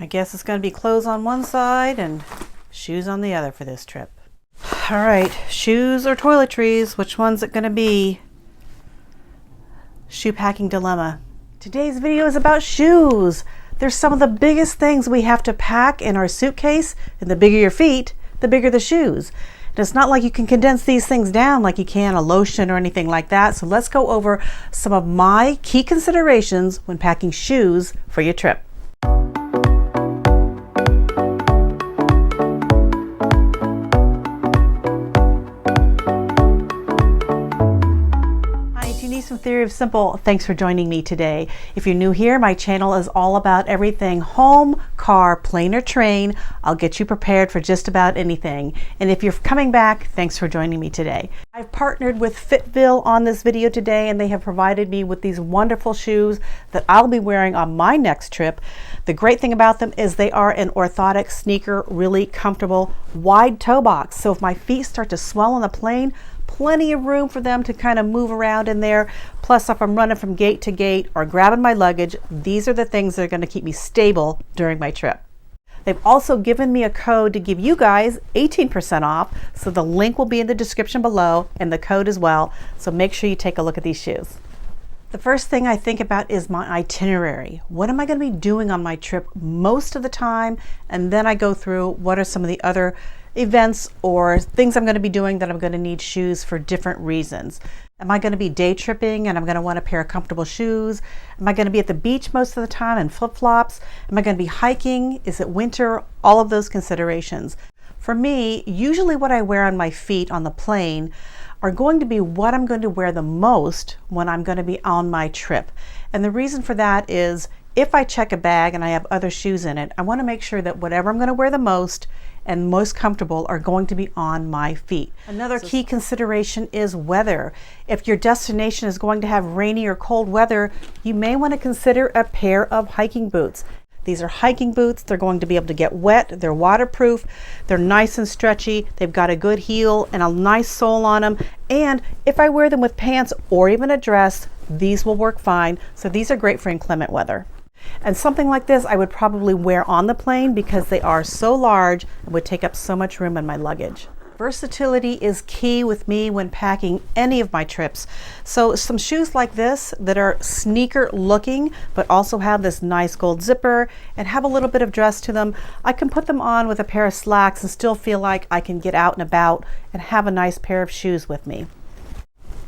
I guess it's going to be clothes on one side and shoes on the other for this trip. All right, shoes or toiletries, which one's it going to be? Shoe packing dilemma. Today's video is about shoes. They're some of the biggest things we have to pack in our suitcase, and the bigger your feet, the bigger the shoes. And it's not like you can condense these things down like you can a lotion or anything like that. So let's go over some of my key considerations when packing shoes for your trip. Some Theory of Simple. Thanks for joining me today. If you're new here, my channel is all about everything home, car, plane, or train. I'll get you prepared for just about anything. And if you're coming back, thanks for joining me today. I've partnered with Fitville on this video today, and they have provided me with these wonderful shoes that I'll be wearing on my next trip. The great thing about them is they are an orthotic sneaker, really comfortable, wide toe box. So if my feet start to swell on the plane, plenty of room for them to kind of move around in there. Plus, if I'm running from gate to gate or grabbing my luggage, these are the things that are going to keep me stable during my trip. They've also given me a code to give you guys 18% off, so the link will be in the description below and the code as well, so make sure you take a look at these shoes. The first thing I think about is my itinerary. What am I going to be doing on my trip most of the time? And then I go through what are some of the other events or things I'm going to be doing that I'm going to need shoes for different reasons. Am I going to be day tripping and I'm going to want a pair of comfortable shoes? Am I going to be at the beach most of the time in flip-flops? Am I going to be hiking? Is it winter? All of those considerations. For me, usually what I wear on my feet on the plane are going to be what I'm going to wear the most when I'm going to be on my trip. And the reason for that is if I check a bag and I have other shoes in it, I want to make sure that whatever I'm going to wear the most and most comfortable are going to be on my feet. Another key consideration is weather. If your destination is going to have rainy or cold weather, you may want to consider a pair of hiking boots. These are hiking boots. They're going to be able to get wet. They're waterproof. They're nice and stretchy. They've got a good heel and a nice sole on them. And if I wear them with pants or even a dress, these will work fine. So these are great for inclement weather. And something like this I would probably wear on the plane because they are so large and would take up so much room in my luggage. Versatility is key with me when packing any of my trips. So some shoes like this that are sneaker looking but also have this nice gold zipper and have a little bit of dress to them, I can put them on with a pair of slacks and still feel like I can get out and about and have a nice pair of shoes with me.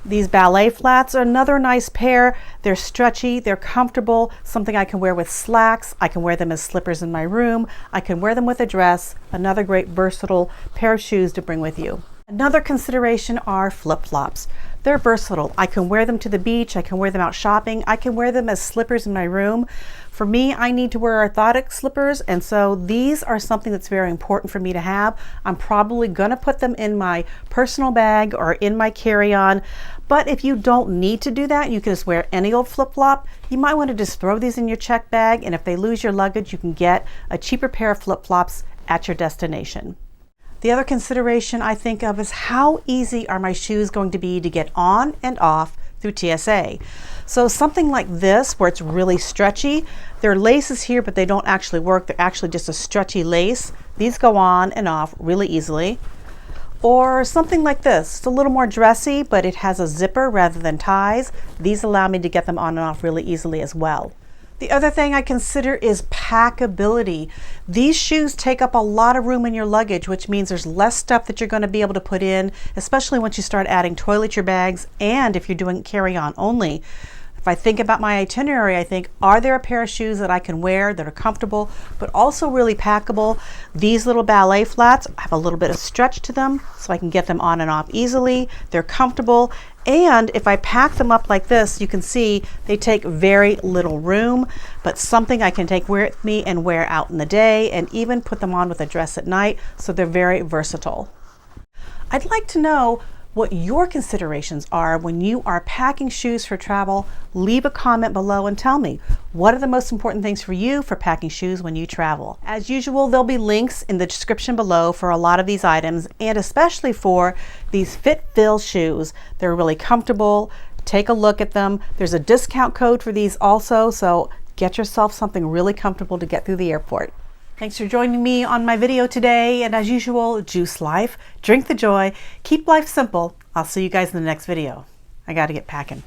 These Ballet Flats are another nice pair. They're stretchy, they're comfortable, something I can wear with slacks. I can wear them as slippers in my room. I can wear them with a dress. Another great versatile pair of shoes to bring with you. Another consideration are flip-flops. They're versatile. I can wear them to the beach. I can wear them out shopping. I can wear them as slippers in my room. For me, I need to wear orthotic slippers, and so these are something that's very important for me to have. I'm probably going to put them in my personal bag or in my carry-on, but if you don't need to do that, you can just wear any old flip-flop. You might want to just throw these in your check bag, and if they lose your luggage, you can get a cheaper pair of flip-flops at your destination. The other consideration I think of is how easy are my shoes going to be to get on and off through TSA. So something like this where it's really stretchy, there are laces here but they don't actually work. They're actually just a stretchy lace. These go on and off really easily. Or something like this, it's a little more dressy but it has a zipper rather than ties. These allow me to get them on and off really easily as well. The other thing I consider is packability. These shoes take up a lot of room in your luggage, which means there's less stuff that you're going to be able to put in, especially once you start adding toiletry bags and if you're doing carry-on only. If I think about my itinerary, I think, are there a pair of shoes that I can wear that are comfortable but also really packable? These little Ballet Flats have a little bit of stretch to them so I can get them on and off easily. They're comfortable, and if I pack them up like this, you can see they take very little room, but something I can take with me and wear out in the day and even put them on with a dress at night, so they're very versatile. I'd like to know what your considerations are when you are packing shoes for travel. Leave a comment below and tell me, what are the most important things for you for packing shoes when you travel? As usual, there'll be links in the description below for a lot of these items, and especially for these Fitville shoes. They're really comfortable. Take a look at them. There's a discount code for these also, so get yourself something really comfortable to get through the airport. Thanks for joining me on my video today. And as usual, juice life, drink the joy, keep life simple. I'll see you guys in the next video. I got to get packing.